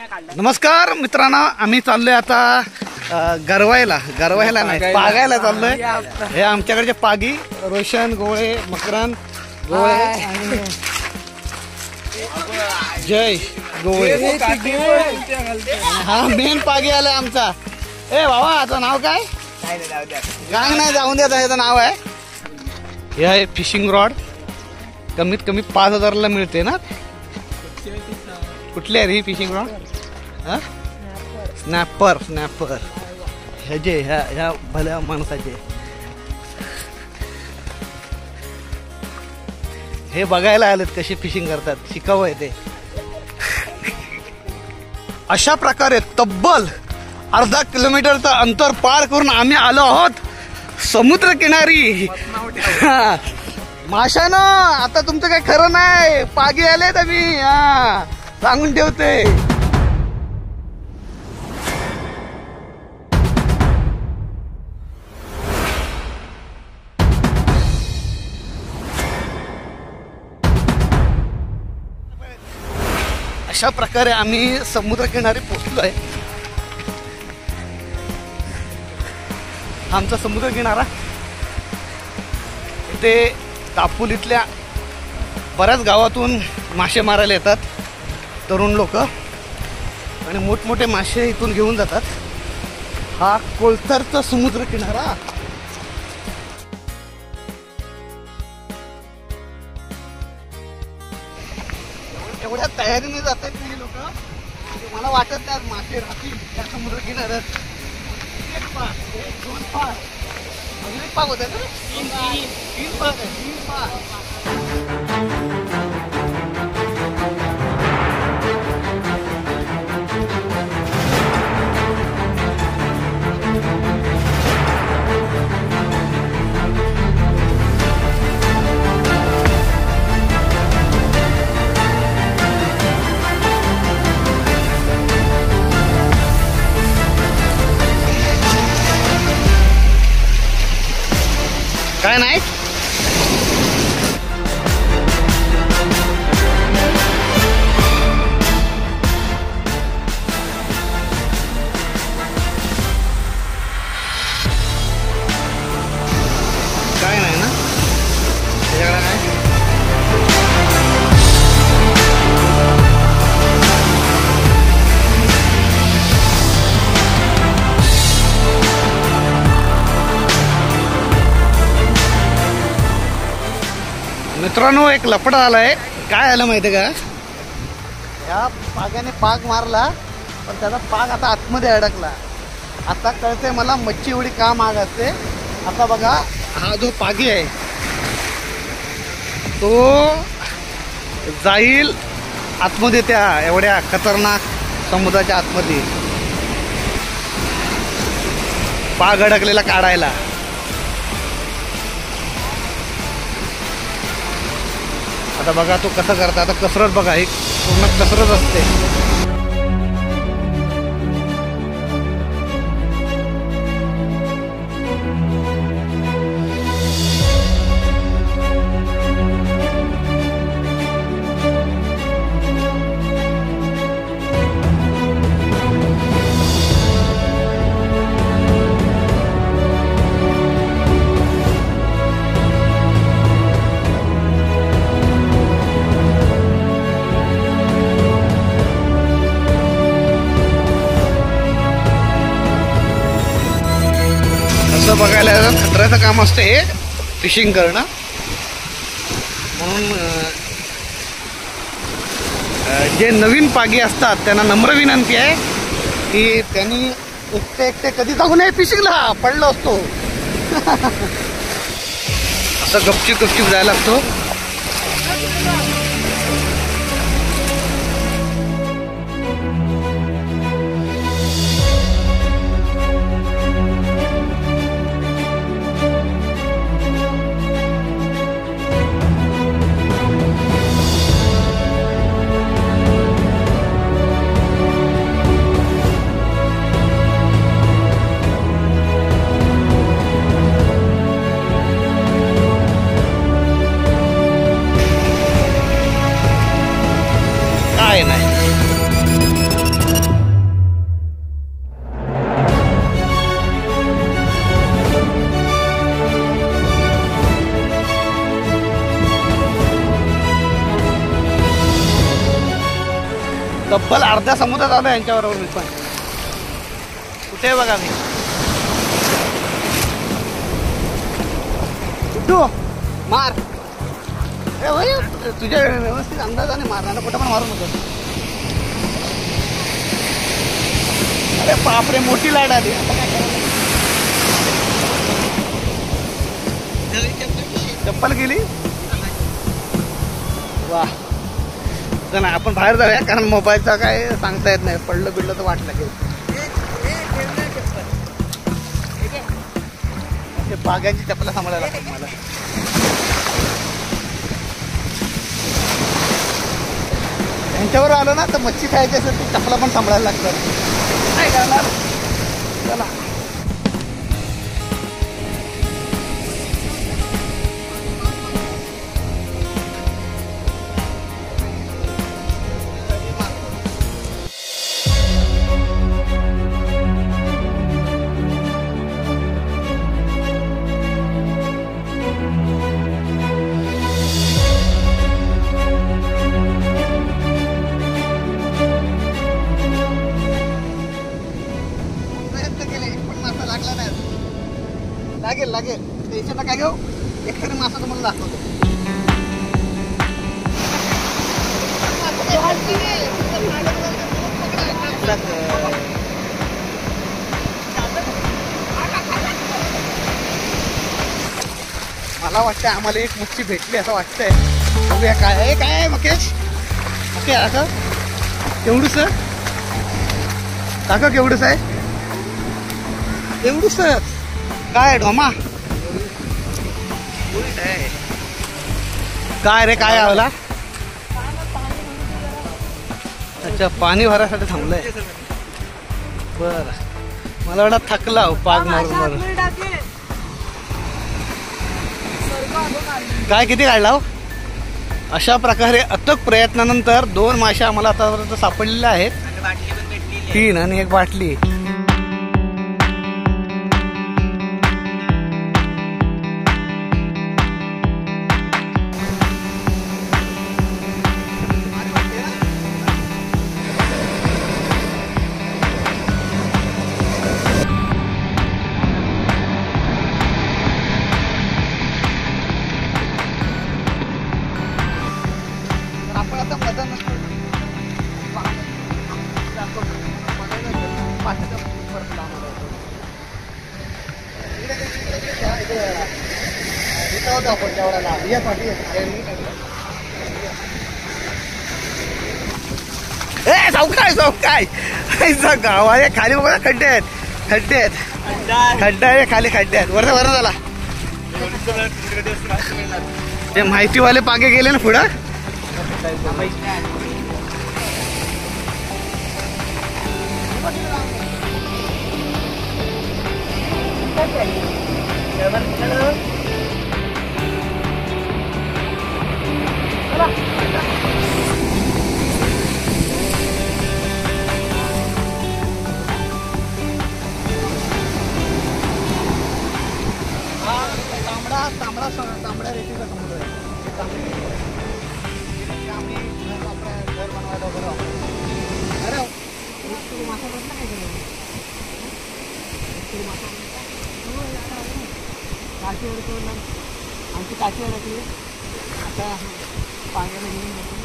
नमस्कार मित्रांनो, आम्ही चाललोय आता गरवायला नाही पागायला चाललोय. हे आमच्याकडचे पागी रोशन गोळे, मकरन गोळे आणि जय गोळे. हा मेन पागी आलाय आमचा. ए बाबा याचं नाव काय? गांग नाही जाऊन द्या, याचं नाव आहे. हे आहे फिशिंग रॉड. कमीत कमी 5,000ला मिळते ना. कुठली आहे रे ही फिशिंग रॉड? स्नॅपर. ह्याचे ह्या भल्या माणसाचे हे बघायला आलेत कशी फिशिंग करतात, शिकावं आहे ते. अशा प्रकारे तब्बल अर्धा किलोमीटरचं अंतर पार करून आम्ही आलो आहोत समुद्र किनारी. माशानं आता तुमचं काही खरं नाही. पागी आले तर मी सांगून ठेवते. अशा प्रकारे आम्ही समुद्रकिनारी पोहोचलो आहे. आमचा समुद्रकिनारा इथे दापोलीतल्या बऱ्याच गावातून मासे मारायला येतात तरुण लोक आणि मोठमोठे मासे इथून घेऊन जातात. हा कोलथरचा समुद्रकिनारा. एवढ्या तयारीने जातात ही लोक, मला वाटत नाही मासे राहतील त्या समुद्र किनाऱ्यात. एक पाक, दोन पाक, अजून एक पाक होते ना. तीन पाक. काय नाही ना त्याच्याकडे काय. मित्रांनो एक लफडा आलाय. काय आलं माहिती का, या पाग्याने पाग मारला पण त्याचा पाग आता आतमध्ये अडकला. आता कळते मला मच्छी एवढी का महाग असते. आता बघा हा जो पागी आहे तो जाईल आतमध्ये त्या एवढ्या खतरनाक समुद्राच्या आतमध्ये पाग अडकलेला काढायला. आता बघा तो कसं करता. आता कसरत बघा, एक पूर्ण कसरत असते. बघायला खतऱ्याचं काम असते हे फिशिंग करणं. म्हणून जे नवीन पागी असतात त्यांना नम्र विनंती आहे की त्यांनी एकटे कधी जाऊ नये फिशिंगला. पडलो असतो असं गपचूप जायला लागतो. तब्बल अर्ध्या समुद्रात आलो यांच्याबरोबर मी पण. कुठे बघा मी तू मार तुझ्या व्यवस्थित अंदाजाने मारणार कुठं पण मारू नको. अरे बापरे मोठी लाट आली. चप्पल गेली. वा चला आपण बाहेर जाऊया कारण मोबाईलचा काय सांगता येत नाही. पडलं बिडलं तर वाटलं की बागांची चप्पल सांभाळायला लागतात मला. यांच्यावर आलो ना तर मच्छी खायची असेल तर चपला पण सांभाळायला लागतात. काय करणार. चला लागेल लागेल टेन्शन नका घेऊ. एकतरी मासा तुम्हाला दाखवतो. मला वाटतंय आम्हाला एक मच्छी भेटली असं वाटतंय. बघूया काय आहे. काय आहे मुकेश. ओके असं केवढूस काका केवढूस आहे. एवढूस काय ढोमा काय रे काय आवला. अच्छा पाणी भरायसाठी थांबलंय. बर मला वाटत थकला पाग मारून मारून. काय किती काढला हो. अशा प्रकारे अथक प्रयत्नानंतर 2 मासे आम्हाला आतापर्यंत सापडलेल्या आहेत. 3 आणि 1 बाटली. सावकाय सावकाय गाव आहे. खाली बघा खड्डे आहेत. खड्डे आहेत. खड्डा आहे खाली. खड्डे आहेत. वर वर झाला. ते माहितीवाले पागे गेले ना पुढं. तांबड्या रेतीचा समुद्र आहे. आम्ही घर बनवायला वगैरे अरे मासा बसला काय काठी अडकवला. आमची काठी अडकली. आता पाण्याला घेऊन जातो.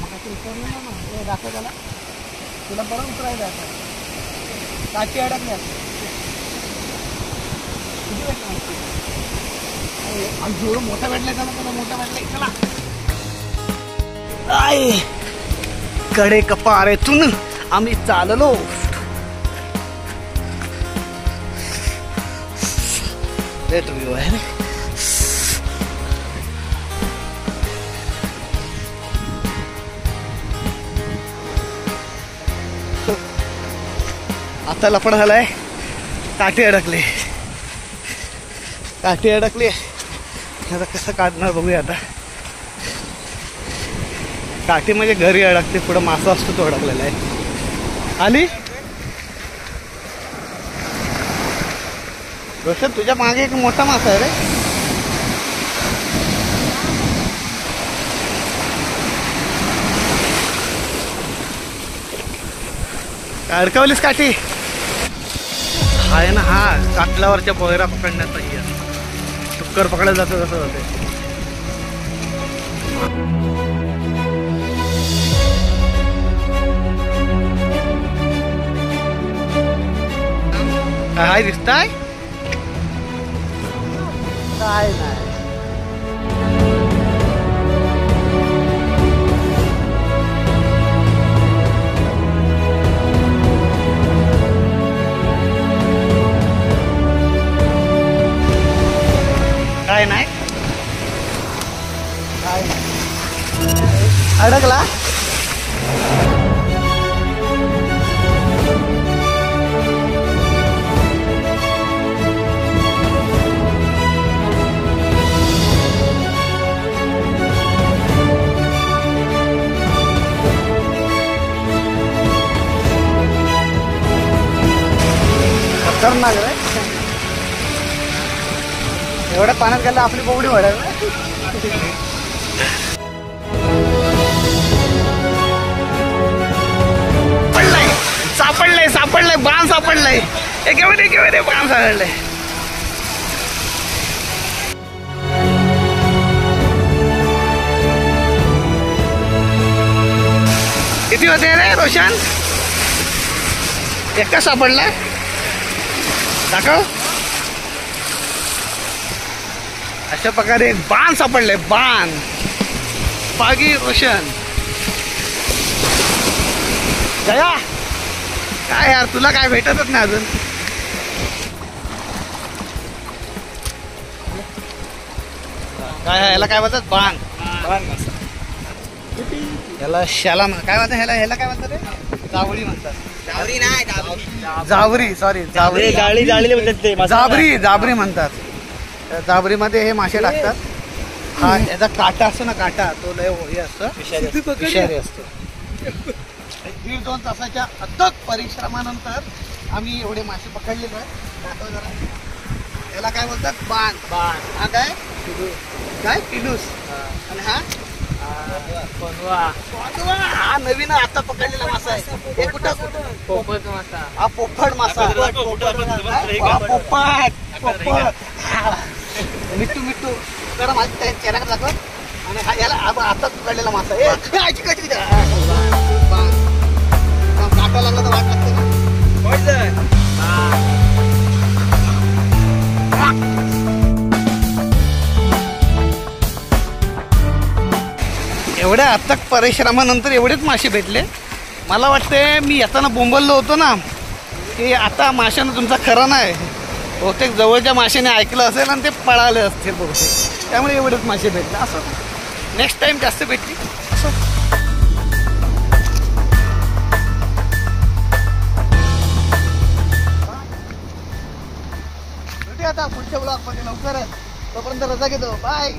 मग उतरलं ना ते दाखव त्याला. तुला बरं उतरायला आता काठी अडकल्या. जेवढं मोठा भेटलाय त्याला तुला मोठा भेटलाय. चला आय कडे कपारेतून आम्ही चाललो. आता लफड झालाय. काठी अडकली. काठी अडकली. आता कसं काढणार बघूया. आता काठी म्हणजे घरी अडकते. पुढं मासा असतो तो अडकलेला आहे. आली रोशन तुझ्या मागे एक मोठा मासा आहे रे. अडकवलीस काठी. हा आहे ना, हा कातलावरच्या पोयरा पकडण्याचा ही टुक्कर पकडलं जातं कसं जाते. काय दिसताय? काय नाही. काय नाही, काय नाही. अडकला. खतरनाक रे. एवढ्या पाण्यात गेला आपली बोबडी वाढेल. पडलाय, सापडलंय सापडलंय, बाण सापडलंय. एकेमध्ये बाण सापडलंय. किती होते रे रोशन? एकच सापडलाय. दाखव. अशा प्रकारे एक बाण सापडले. बाण पागी रोशन. जया काय यार, तुला काय भेटतच नाही अजून. काय याला काय म्हणतात? बाण. याला शाला काय म्हणतात? ह्याला काय म्हणतात रे? जावळी म्हणतात. जावरी नाही, जावरी. सॉरी, जावरी. जाबरी म्हणतात. जाबरीमध्ये हे मासे टाकतात. हा याचा काटा असतो ना, काटा तो लय हे असतो, विषारी असतो. 1-2 तासाच्या अथक परिश्रमानंतर आम्ही एवढे मासे पकडलेलो आहे. याला काय बोलतात? बाण. हा काय काय पिलूस. आणि हा हा नवीन आता पकडलेला मासा आहे. हे कुठं? पोपट मासा. हा पोपट मासा. पोपट. मिट्टू जरा माझ्या चेहऱ्याकडे दाखव. आणि हा याला आता पकडलेला मासा. काटा लागला तर वाट लागते ना. एवढ्या अथक परिश्रमानंतर एवढेच मासे भेटले. मला वाटते मी येताना बोंबललो होतो ना की आता माशानं तुमचा खरं नाही. बहुतेक जवळच्या माशाने ऐकलं असेल आणि ते पळाले असतील बहुतेक. त्यामुळे एवढेच मासे भेटले. असं नेक्स्ट टाइम जास्त भेटली. असं आता पुढच्या ब्लॉग मध्ये लवकरच. तोपर्यंत रजा घेतो. बाय.